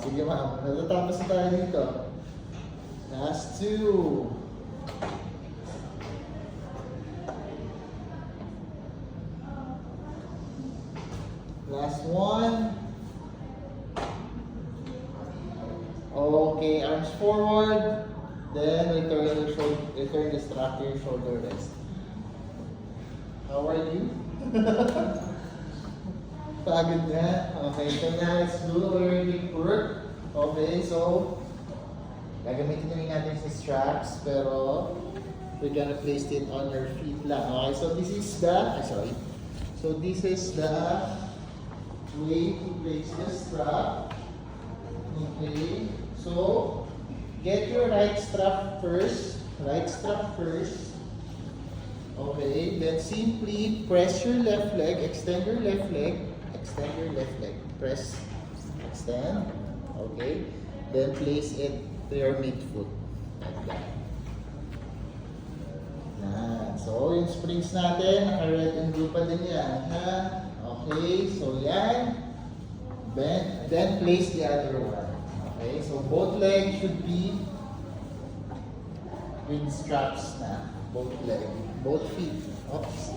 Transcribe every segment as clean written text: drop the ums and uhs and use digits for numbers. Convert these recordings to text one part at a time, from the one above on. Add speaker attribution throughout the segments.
Speaker 1: sige ma'am. Natatapos na tayo dito. Last two. Last one. Okay, arms forward. Then return the strap to your shoulder rest. How are you? Pagod na. Okay, so now let's do our big work. Okay, so gagamitin namin natin si straps, pero we're gonna place it on your feet lang. Okay, so this is the, So this is the way to place the strap. Okay, so get your right strap first. Okay, then simply press your left leg, extend your left leg, press, extend. Okay, then place it to your midfoot. Like that. Yan. So, yung springs natin, naka-red and blue pa din yan. Ha? Okay, so yan. Then place the other one. Okay, so both legs should be with straps na. Both feet. Oops.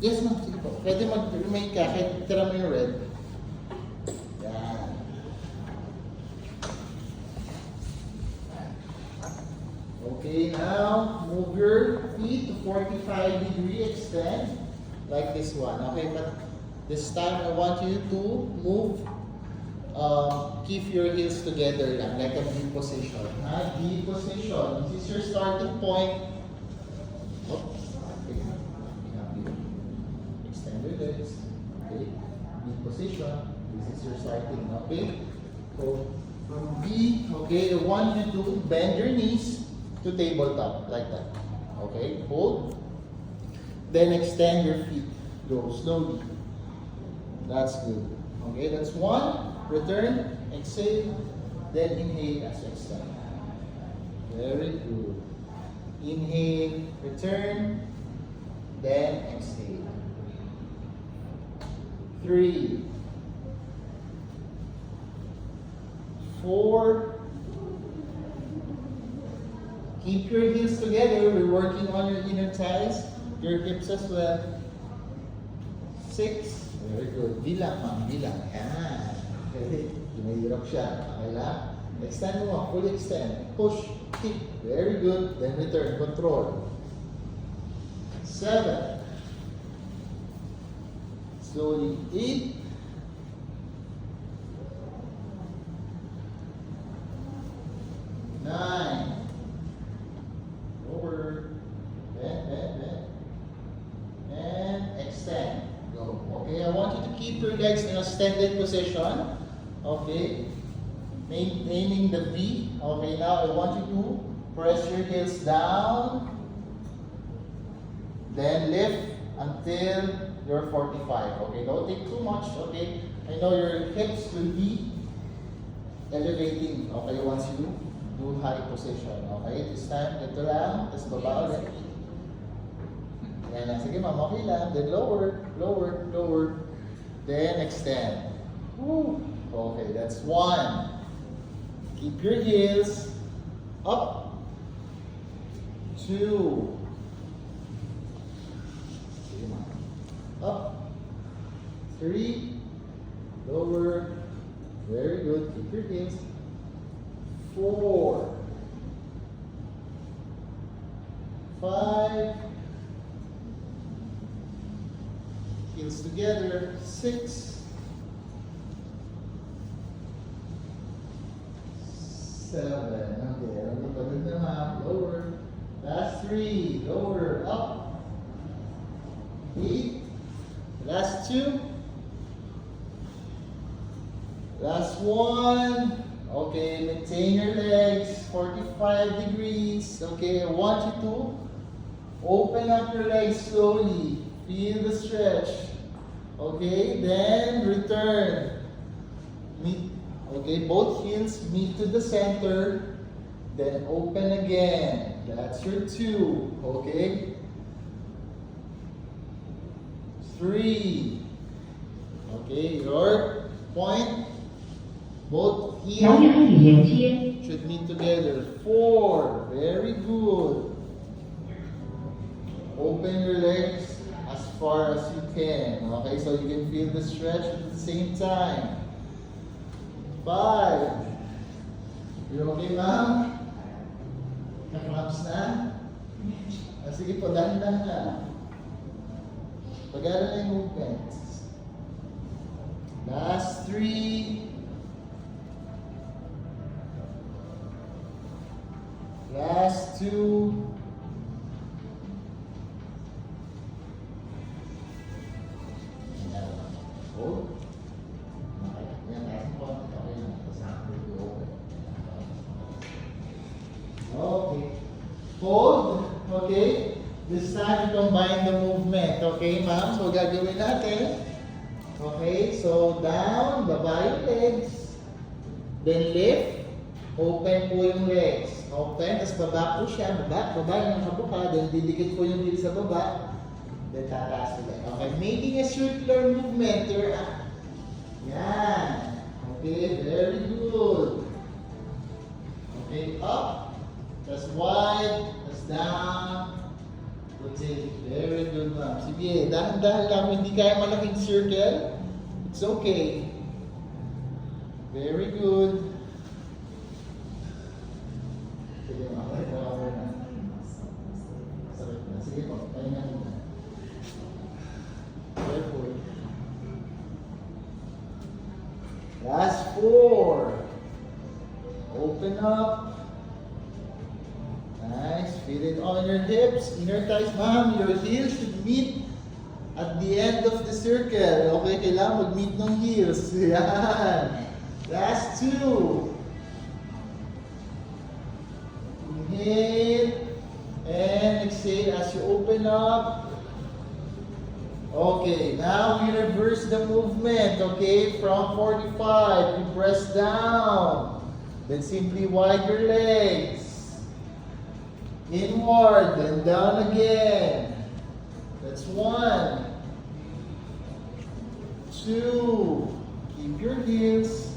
Speaker 1: Yes, ma'am. Sige po. Pwede mag-remain ka kahit tira mo yung red. Yan. Okay, now move your feet to 45-degree extend like this one. Okay, but this time I want you to move, keep your heels together lang, like a D position. D position. This is your starting point. Oops. Okay. Extend your legs. Okay. D position. This is your starting. Okay. So from D, okay, I want you to bend your knees to tabletop like that. Okay, hold. Then extend your feet. Go slowly. That's good. Okay, that's one. Return, exhale, then inhale as you extend. Very good. Inhale, return, then exhale. 3, 4. Keep your heels together. We're working on your inner thighs, your hips as well. 6. Very good. Bilang, ma'am. Bilang. Yan. Okay. Mahirap siya. Okay lang? Extend mo. Fully extend. Push. Kick. Very good. Then return. Control. 7. Slowly. 8. 9. Over. Bend. And extend. Go. Okay, I want you to keep your legs in a extended position. Okay. Maintaining the V. Okay, now I want you to press your heels down. Then lift until you're 45. Okay, don't take too much. Okay, I know your hips will be elevating. Okay, once you do high position. Okay, this time, ito lang. Tapos baba ulit. Yan lang. Sige ma'am, okay lang. Then lower. Then extend. Woo. Okay, that's 1. Keep your heels up. 2. Sige ma'am. Up. 3. Lower. Very good. Keep your heels. 4. 5. Heels together. 6. 7. Okay, lower. Last 3. Lower. Up. 8. Last 2. Last 1. Okay, maintain your legs, 45 degrees. Okay, I want you to open up your legs slowly. Feel the stretch. Okay, then return. Meet. Okay, both heels meet to the center. Then open again. That's your 2. Okay. 3. Okay, your point. Both
Speaker 2: 遥
Speaker 1: here
Speaker 2: 远语连接，
Speaker 1: should meet together. 4. Very good. Open your legs as far as you can. Okay, so you can feel the stretch at the same time. 5. You okay, ma'am? Nakamaps na? Sige po, dahan-dahan na. Pag-aaral na yung movements. Last 3. Last 2. Hold. Okay. Yan, last one. Okay na. Tapos after you open. Okay. Hold. Okay. This time, combine the movement. Okay, ma'am? So, gagawin natin. Okay, so down, baba yung legs. Then lift. Open po yung legs. Open, tapos baba po siya. Baba yung nakabuka. Then didikit po yung dito sa baba. Then tataas ulit. Okay, making a circular movement. You're up. Yan. Okay, very good. Okay, up. Tapos wide. Tapos down. Rotate. Very good, ma'am. Sige, dahan-dahan lang. Hindi kaya malaking circle. It's okay. Very good. Sige, ma'am. Okay na. Sakit na. Sige po. Pahinga muna. Very good. Last 4. Open up. Nice. Feel it on your hips, inner thighs. Ma'am, your heels should meet at the end of the circle. Okay, kailangan mag-meet ng heels. Yan. Last 2. Inhale. And exhale as you open up. Okay, now we reverse the movement. Okay, from 45, you press down. Then simply wide your legs. Inward, then down again. That's 1. 2. Keep your heels.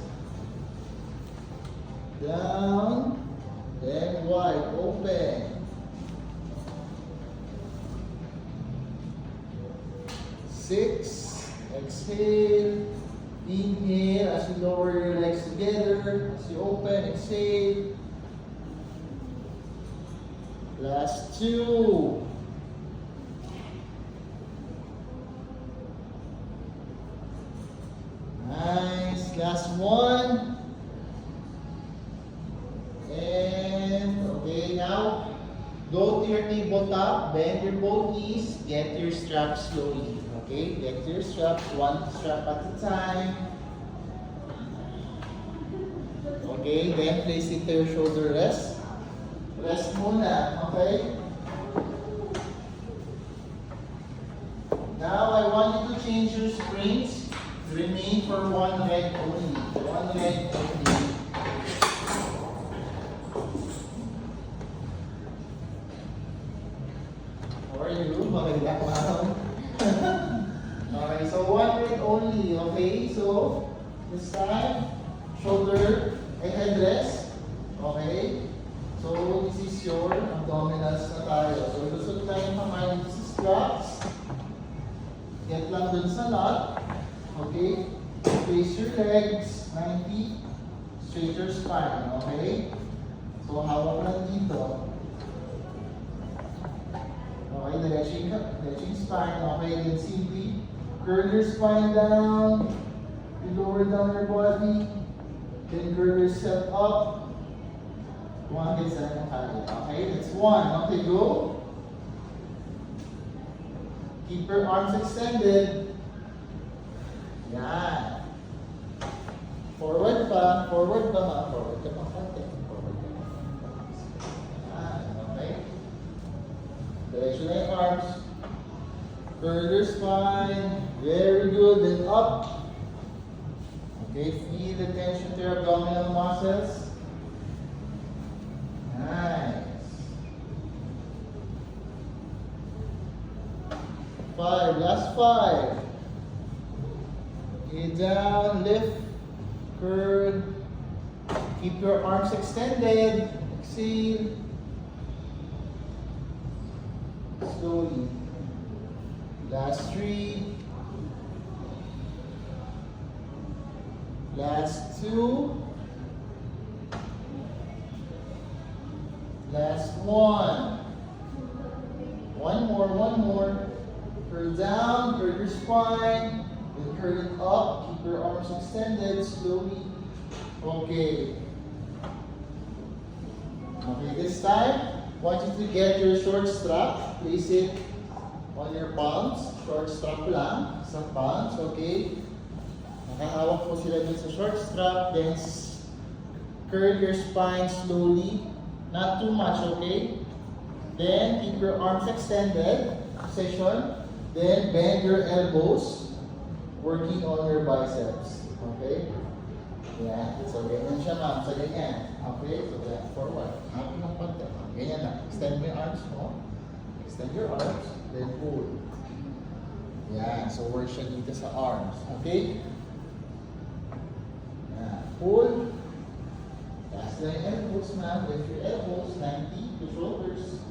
Speaker 1: Down. Then wide, open. 6. Exhale. Inhale as you lower your legs together. As you open, exhale. Last 2. Nice. Last 1. And okay, now go to your tabletop, bend your both knees, get your straps slowly. Okay, get your straps, one strap at a time. Okay, then place it to your shoulder rest. Rest muna, okay? Now I want you to change your springs. Remain for one leg only. One leg only. How are you? Maganda ma'am. Okay, so one leg only, okay? So, this time, shoulder, headrest, okay? So, this is your abdominals na tayo. So, lusot tayo ng kamay dito sa straps. Get lang dun sa knot. Okay? Face your legs, 90. Straight your spine, okay? So, hawak lang dito. Okay, stretching spine. Okay, then simply curl your spine down. You lower down your body. Then curl yourself up. One hit sa kaya. Okay, that's 1. Okay, go. Keep your arms extended. Yan. Forward pa, ma. Forward ka pa konti. Forward ka pa. Yan, okay. Direction of your arms. Curl your spine. Very good. Then up. Okay, feel the tension to your abdominal muscles. Nice. 5. Last 5. Inhale down, lift, curl. Keep your arms extended. Exhale. Slowly. Last 3. Last 2. Last 1. One more. Curl down, curl your spine. Then curl it up. Keep your arms extended slowly. Okay. Okay, this time, I want you to get your short strap. Place it on your palms. Short strap lang sa palms, okay? Nakahawak po sila dun sa short strap. Then, curl your spine slowly. Not too much, okay? Then, keep your arms extended. Position. Then, bend your elbows. Working on your biceps. Okay? Yeah. So, ganyan siya, ma'am. Sa ganyan. Okay? So, that. Forward. Happy ng konti. Ganyan lang. Extend mo yung arms mo. Extend your arms. Then, pull. Yeah. So, work siya dito sa arms. Okay? Yeah. Pull. That's the elbows, ma'am. Lift your elbows. 90 to shoulders.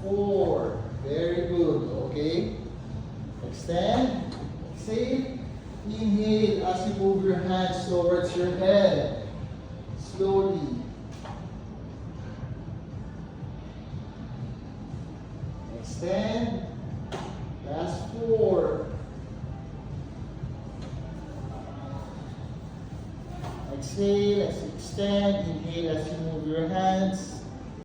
Speaker 1: 4. Very good. Okay. Extend. Exhale. Inhale as you move your hands towards your head. Slowly. Extend. Last 4. Exhale as you extend. Inhale as you move your hands.